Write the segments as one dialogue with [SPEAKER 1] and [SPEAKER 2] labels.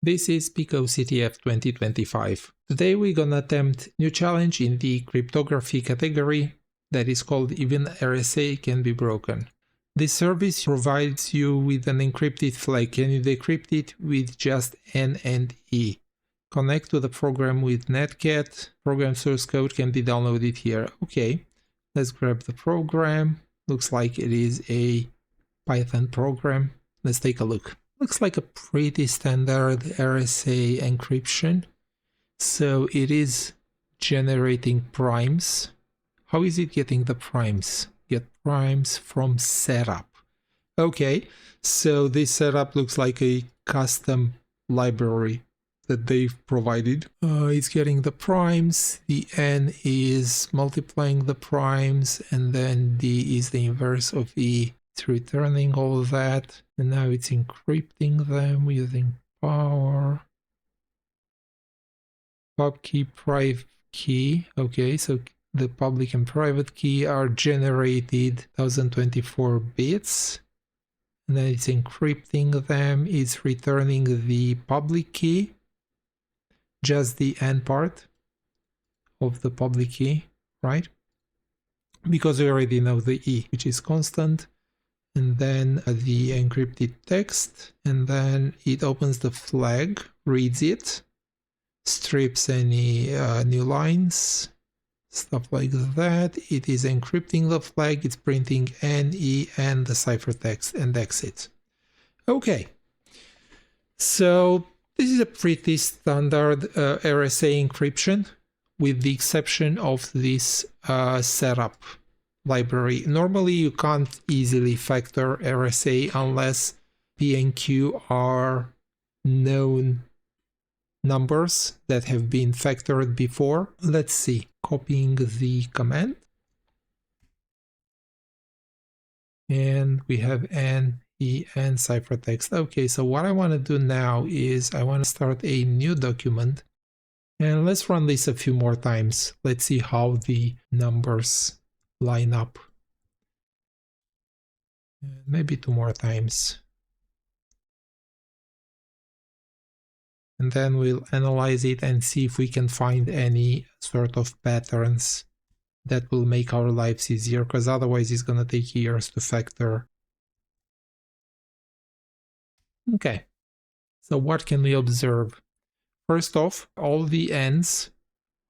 [SPEAKER 1] This is picoCTF 2025. Today we're gonna attempt new challenge in the cryptography category that is called Even RSA Can Be Broken. This service provides you with an encrypted flag. Can you decrypt it with just N and E? Connect to the program with netcat. Program source code can be downloaded here. Okay, let's grab the program. Looks like it is a Python program. Let's take a look. Looks like a pretty standard RSA encryption. So it is generating primes. How is it getting the primes? Get primes from setup. Okay, so this setup looks like a custom library that they've provided. It's getting the primes, the N is multiplying the primes, and then D is the inverse of E. It's returning all of that, and now it's encrypting them using power. Pub key, private key. Okay, so the public and private key are generated 1024 bits. And then it's encrypting them. It's returning the public key, just the N part of the public key, right? Because we already know the E, which is constant. And then the encrypted text, and then it opens the flag, reads it, strips any new lines, stuff like that. It is encrypting the flag, it's printing NE and the cipher text and exit. Okay, so this is a pretty standard RSA encryption, with the exception of this setup library. Normally you can't easily factor RSA unless P and Q are known numbers that have been factored before. Let's see, copying the command. And we have N, E, and ciphertext. Okay, so what I want to do now is I want to start a new document. And let's run this a few more times. Let's see how the numbers line up. Maybe 2 more times. And then we'll analyze it and see if we can find any sort of patterns that will make our lives easier, because otherwise it's going to take years to factor. Okay, so what can we observe? First off, all the N's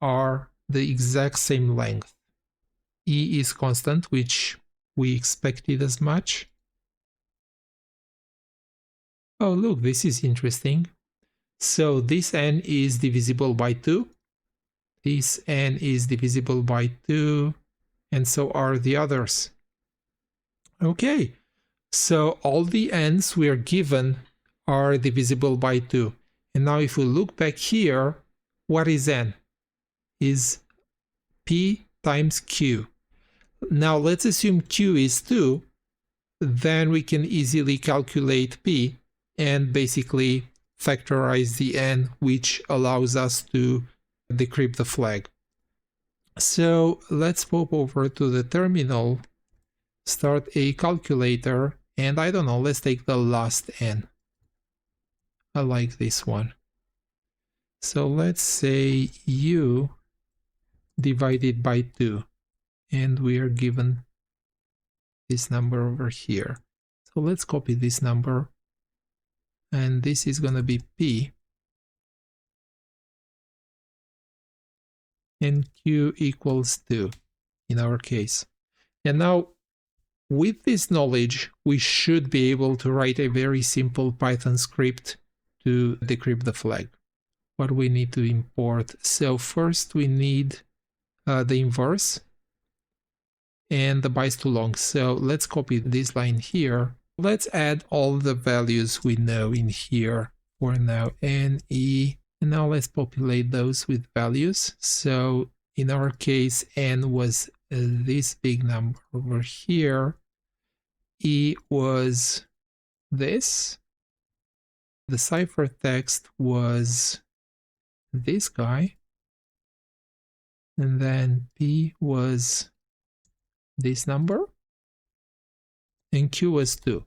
[SPEAKER 1] are the exact same length. E is constant, which we expected as much. Oh, look, this is interesting. So this N is divisible by 2. This N is divisible by 2. And so are the others. Okay, so all the N's we are given are divisible by 2. And now if we look back here, what is N? Is P times Q. Now let's assume Q is 2, then we can easily calculate P and basically factorize the N, which allows us to decrypt the flag. So let's pop over to the terminal, start a calculator, and I don't know, let's take the last N. I like this one. So let's say U divided by 2. And we are given this number over here. So let's copy this number. And this is going to be P. And Q equals 2 in our case. And now, with this knowledge, we should be able to write a very simple Python script to decrypt the flag. What do we need to import? So first we need the inverse and the bytes too long. So let's copy this line here. Let's add all the values we know in here for now, N, E, and now let's populate those with values. So in our case, N was this big number over here. E was this. The ciphertext was this guy. And then P was this number. And Q was 2.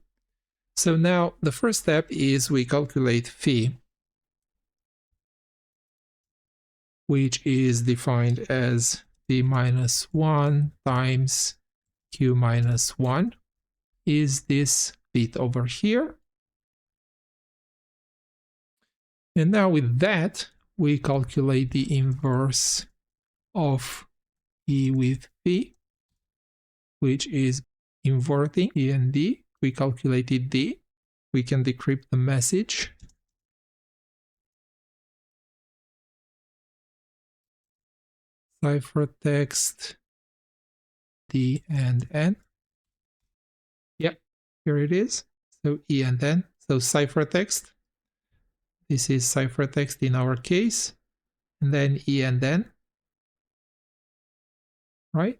[SPEAKER 1] So now the first step is we calculate phi, which is defined as d minus 1 times q minus 1, is this bit over here. And now with that, we calculate the inverse of E with P, which is inverting E and D. We calculated D. We can decrypt the message. Ciphertext D and N. Yep, here it is. So E and N. So ciphertext. This is ciphertext in our case. And then E and N. Right?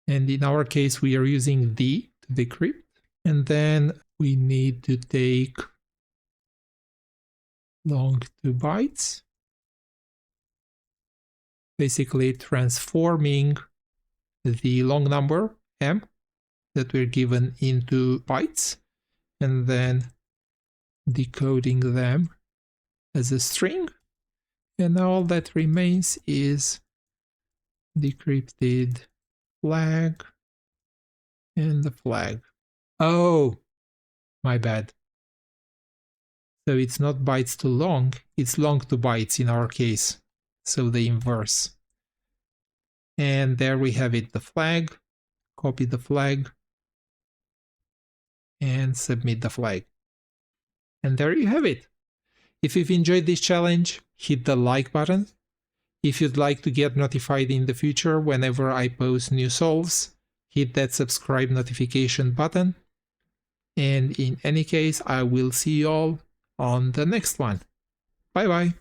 [SPEAKER 1] And in our case, we are using D to decrypt. And then we need to take long 2 bytes. Basically transforming the long number M that we're given into bytes and then decoding them as a string. And now all that remains is decrypted flag and the flag. Oh, my bad. So it's not bytes to long, it's long to bytes in our case. So the inverse. And there we have it, the flag. Copy the flag and submit the flag. And there you have it. If you've enjoyed this challenge, hit the like button. If you'd like to get notified in the future whenever I post new solves, hit that subscribe notification button. And in any case, I will see you all on the next one. Bye bye.